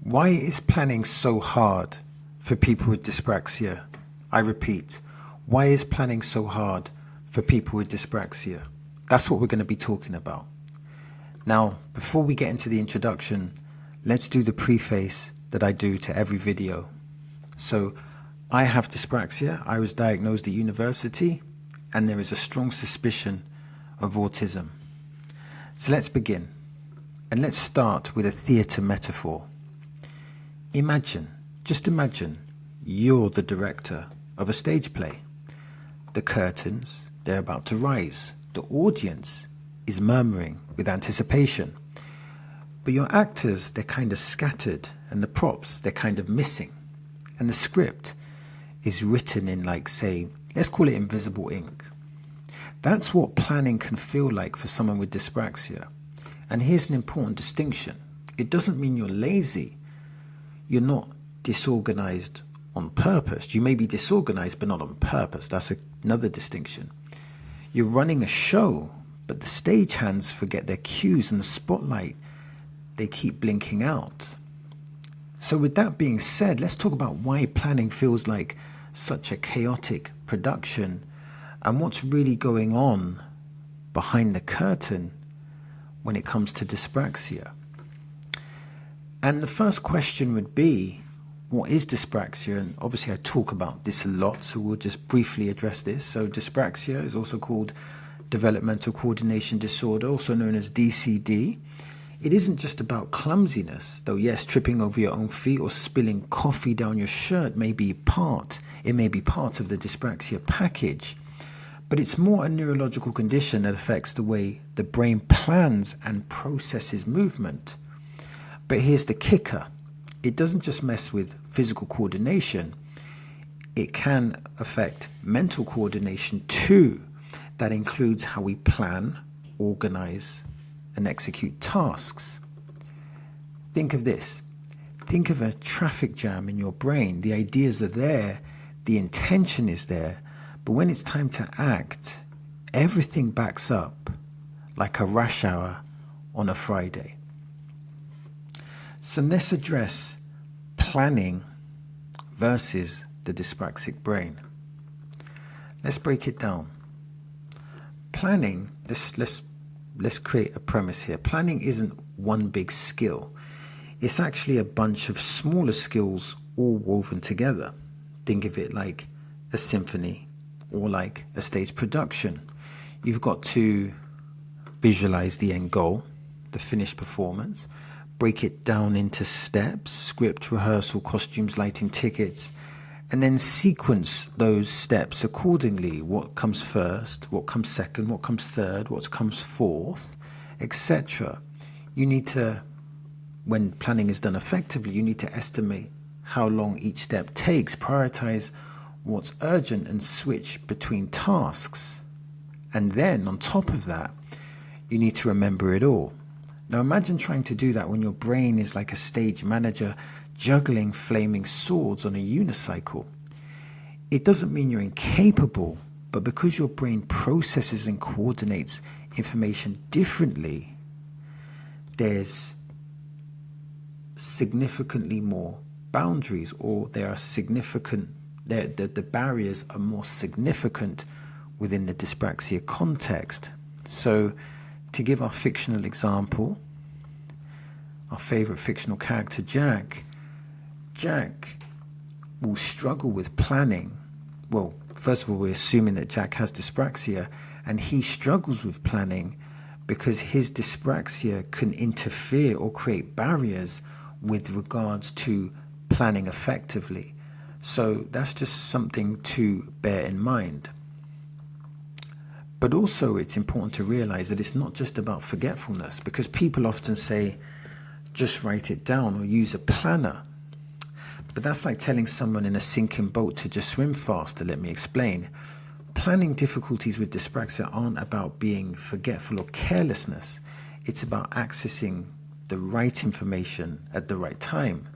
Why is planning so hard for people with dyspraxia? I repeat, why is planning so hard for people with dyspraxia? That's what we're going to be talking about. Now, before we get into the introduction, let's do the preface that I do to every video. So, I have dyspraxia. I was diagnosed at university, and there is a strong suspicion of autism. So let's begin. And let's start with a theatre metaphor. Just imagine, you're the director of a stage play. The curtains, they're about to rise. The audience is murmuring with anticipation. But your actors, they're kind of scattered, and the props, they're kind of missing. And the script is written in, like, say, let's call it invisible ink. That's what planning can feel like for someone with dyspraxia. And here's an important distinction. It doesn't mean you're lazy. You're not disorganized on purpose. You may be disorganized, but not on purpose. That's another distinction. You're running a show, but the stagehands forget their cues, and the spotlight, they keep blinking out. So with that being said, let's talk about why planning feels like such a chaotic production and what's really going on behind the curtain when it comes to dyspraxia. And the first question would be, what is dyspraxia? And obviously I talk about this a lot, so we'll just briefly address this. So dyspraxia is also called developmental coordination disorder, also known as DCD. It isn't just about clumsiness, though yes, tripping over your own feet or spilling coffee down your shirt may be part of the dyspraxia package. But it's more a neurological condition that affects the way the brain plans and processes movement. But here's the kicker. It doesn't just mess with physical coordination. It can affect mental coordination too. That includes how we plan, organize, and execute tasks. Think of this. Think of a traffic jam in your brain. The ideas are there, the intention is there, but when it's time to act, everything backs up like a rush hour on a Friday. So let's address planning versus the dyspraxic brain. Let's break it down. Planning, let's create a premise here. Planning isn't one big skill. It's actually a bunch of smaller skills all woven together. Think of it like a symphony or like a stage production. You've got to visualize the end goal, the finished performance, break it down into steps, script, rehearsal, costumes, lighting, tickets, and then sequence those steps accordingly. What comes first, what comes second, what comes third, what comes fourth, etc. You need to, when planning is done effectively, you need to estimate how long each step takes, prioritize what's urgent, and switch between tasks. And then, on top of that, you need to remember it all. Now imagine trying to do that when your brain is like a stage manager juggling flaming swords on a unicycle. It doesn't mean you're incapable, but because your brain processes and coordinates information differently, there's significantly more boundaries, or there are the barriers are more significant within the dyspraxia context. So to give our fictional example, our favorite fictional character, Jack will struggle with planning. Well, first of all, we're assuming that Jack has dyspraxia, and he struggles with planning because his dyspraxia can interfere or create barriers with regards to planning effectively. So that's just something to bear in mind. But also it's important to realize that it's not just about forgetfulness, because people often say, just write it down or use a planner. But that's like telling someone in a sinking boat to just swim faster. Let me explain. Planning difficulties with dyspraxia aren't about being forgetful or carelessness. It's about accessing the right information at the right time.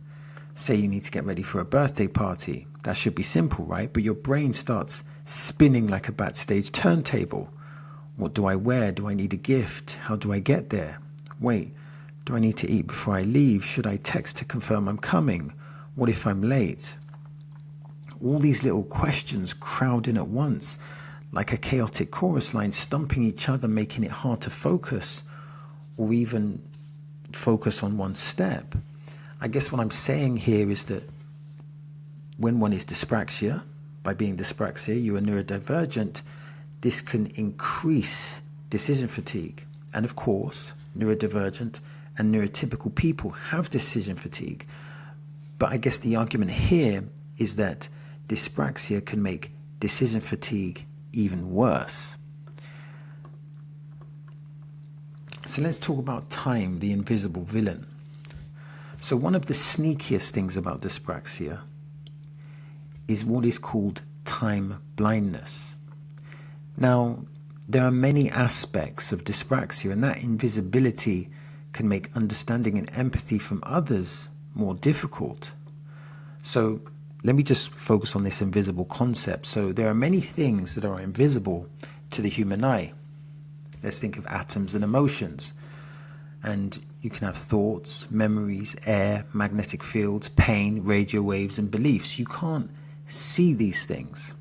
Say you need to get ready for a birthday party. That should be simple, right? But your brain starts spinning like a backstage turntable. What do I wear? Do I need a gift? How do I get there? Wait, Do I need to eat before I leave? Should I text to confirm I'm coming? What if I'm late? All these little questions crowd in at once, like a chaotic chorus line, stumping each other, making it hard to focus or even focus on one step. I guess what I'm saying here is that when one is dyspraxia, by being dyspraxia, you are neurodivergent, this can increase decision fatigue. And of course, neurodivergent and neurotypical people have decision fatigue. But I guess the argument here is that dyspraxia can make decision fatigue even worse. So let's talk about time, the invisible villain. So one of the sneakiest things about dyspraxia is what is called time blindness. Now, there are many aspects of dyspraxia, and that invisibility can make understanding and empathy from others more difficult. So let me just focus on this invisible concept. So there are many things that are invisible to the human eye. Let's think of atoms and emotions. And you can have thoughts, memories, air, magnetic fields, pain, radio waves, and beliefs. You can't see these things.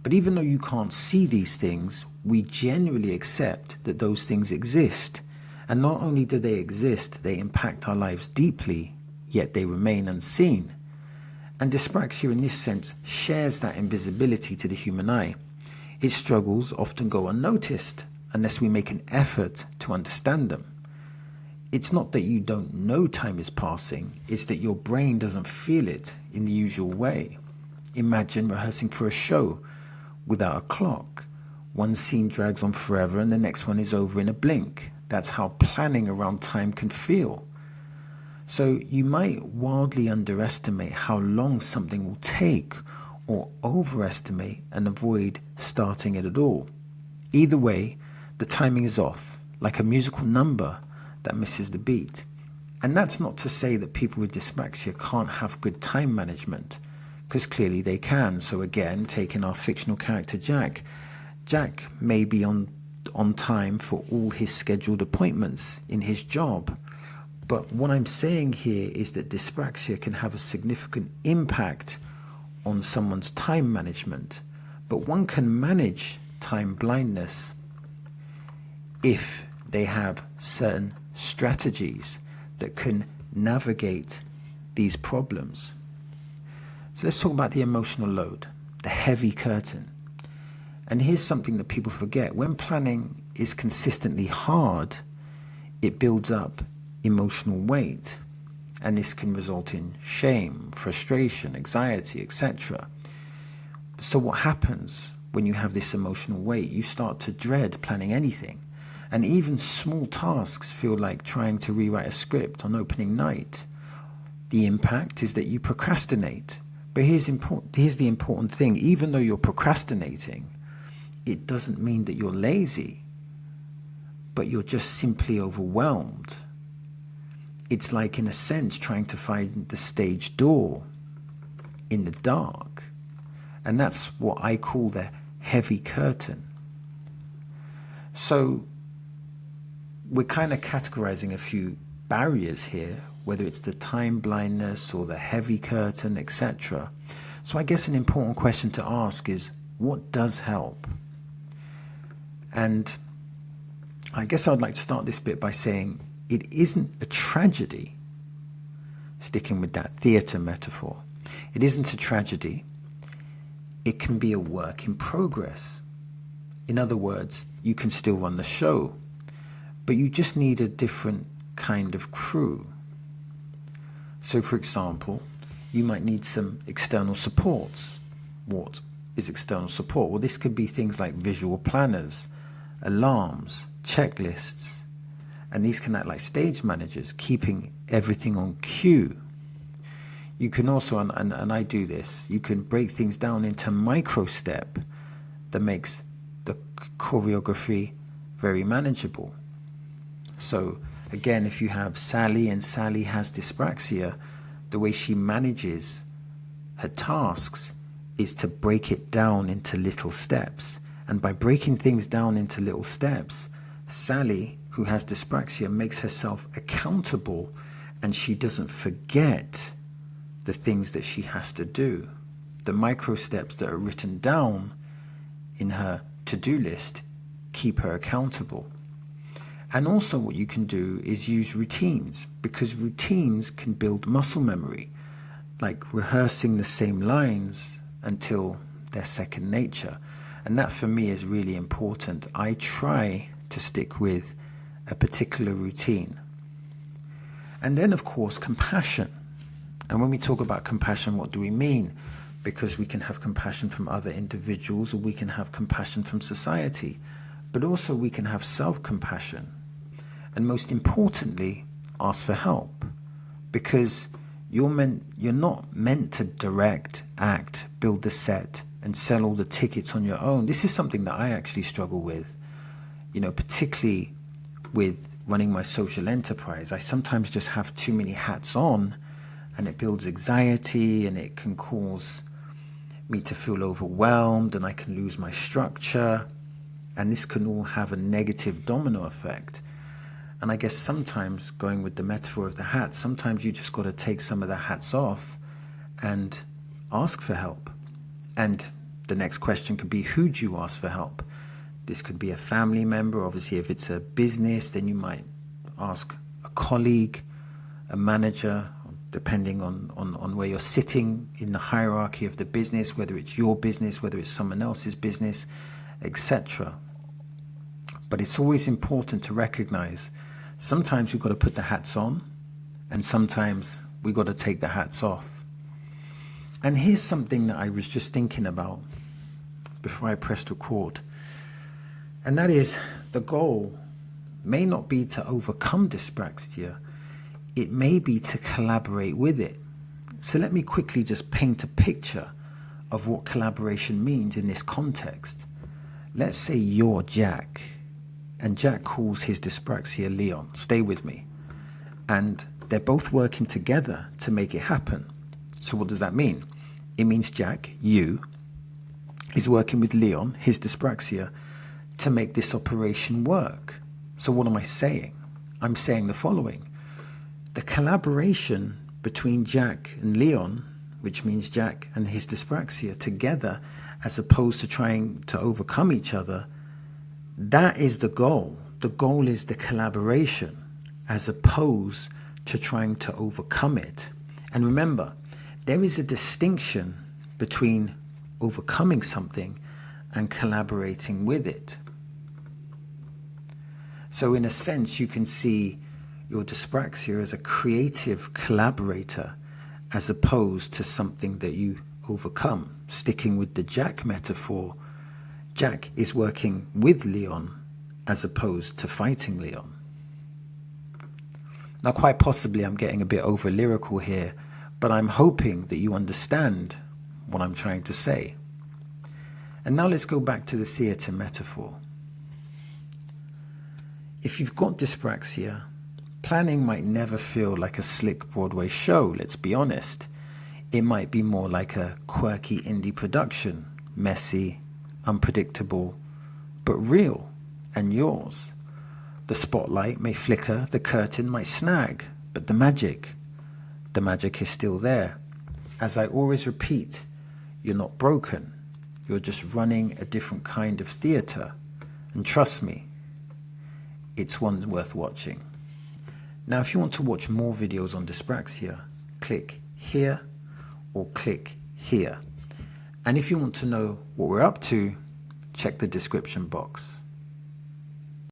But even though you can't see these things, we generally accept that those things exist. And not only do they exist, they impact our lives deeply, yet they remain unseen. And dyspraxia in this sense shares that invisibility to the human eye. Its struggles often go unnoticed unless we make an effort to understand them. It's not that you don't know time is passing, it's that your brain doesn't feel it in the usual way. Imagine rehearsing for a show without a clock. One scene drags on forever and the next one is over in a blink. That's how planning around time can feel. So you might wildly underestimate how long something will take, or overestimate and avoid starting it at all. Either way, the timing is off, like a musical number that misses the beat. And that's not to say that people with dyspraxia can't have good time management, because clearly they can. So again, taking our fictional character Jack may be on time for all his scheduled appointments in his job. But what I'm saying here is that dyspraxia can have a significant impact on someone's time management. But one can manage time blindness if they have certain strategies that can navigate these problems. So let's talk about the emotional load, the heavy curtain. And here's something that people forget. When planning is consistently hard, it builds up emotional weight, and this can result in shame, frustration, anxiety, etc. So what happens when you have this emotional weight? You start to dread planning anything, and even small tasks feel like trying to rewrite a script on opening night. The impact is that you procrastinate. But here's the important thing. Even though you're procrastinating, it doesn't mean that you're lazy, but you're just simply overwhelmed. It's like, in a sense, trying to find the stage door in the dark. And that's what I call the heavy curtain. So we're kind of categorizing a few barriers here, whether it's the time blindness or the heavy curtain, etc. So I guess an important question to ask is, what does help? And I guess I'd like to start this bit by saying it isn't a tragedy, sticking with that theatre metaphor. It isn't a tragedy. It can be a work in progress. In other words, you can still run the show, but you just need a different kind of crew. So, for example, you might need some external supports. What is external support? Well, this could be things like visual planners, alarms, checklists, and these can act like stage managers, keeping everything on cue. You can also, and I do this, you can break things down into micro step that makes the choreography very manageable. So again, if you have Sally and Sally has dyspraxia, the way she manages her tasks is to break it down into little steps. And by breaking things down into little steps, Sally, who has dyspraxia makes herself accountable, and she doesn't forget the things that she has to do. The micro steps that are written down in her to-do list keep her accountable. And also what you can do is use routines, because routines can build muscle memory, like rehearsing the same lines until they're second nature. And that for me is really important. I try to stick with a particular routine. And then, of course, compassion. And when we talk about compassion, what do we mean? Because we can have compassion from other individuals, or we can have compassion from society, but also we can have self-compassion. And most importantly, ask for help, because you're not meant to direct, act, build the set, and sell all the tickets on your own. This is something that I actually struggle with, particularly with running my social enterprise. I sometimes just have too many hats on, and it builds anxiety, and it can cause me to feel overwhelmed, and I can lose my structure, and this can all have a negative domino effect. And I guess sometimes, going with the metaphor of the hats, sometimes you just got to take some of the hats off and ask for help. And the next question could be, who do you ask for help? This could be a family member. Obviously, if it's a business, then you might ask a colleague, a manager, depending on where you're sitting in the hierarchy of the business, whether it's your business, whether it's someone else's business, etc. But it's always important to recognize sometimes we've got to put the hats on, and sometimes we've got to take the hats off. And here's something that I was just thinking about before I pressed record. And that is, the goal may not be to overcome dyspraxia, it may be to collaborate with it. So let me quickly just paint a picture of what collaboration means in this context. Let's say you're Jack, and Jack calls his dyspraxia Leon. Stay with me. And they're both working together to make it happen. So what does that mean? It means Jack, you, is working with Leon, his dyspraxia, to make this operation work. So what am I saying? I'm saying the following. The collaboration between Jack and Leon, which means Jack and his dyspraxia together, as opposed to trying to overcome each other, that is the goal. The goal is the collaboration, as opposed to trying to overcome it. And remember, there is a distinction between overcoming something and collaborating with it. So in a sense, you can see your dyspraxia as a creative collaborator, as opposed to something that you overcome. Sticking with the Jack metaphor, Jack is working with Leon as opposed to fighting Leon. Now, quite possibly I'm getting a bit over lyrical here, but I'm hoping that you understand what I'm trying to say. And now let's go back to the theatre metaphor. If you've got dyspraxia, planning might never feel like a slick Broadway show, let's be honest. It might be more like a quirky indie production, messy, unpredictable, but real and yours. The spotlight may flicker, the curtain might snag, but the magic is still there. As I always repeat, you're not broken. You're just running a different kind of theatre. And trust me, it's one worth watching. Now, if you want to watch more videos on dyspraxia, click here or click here. And if you want to know what we're up to, check the description box.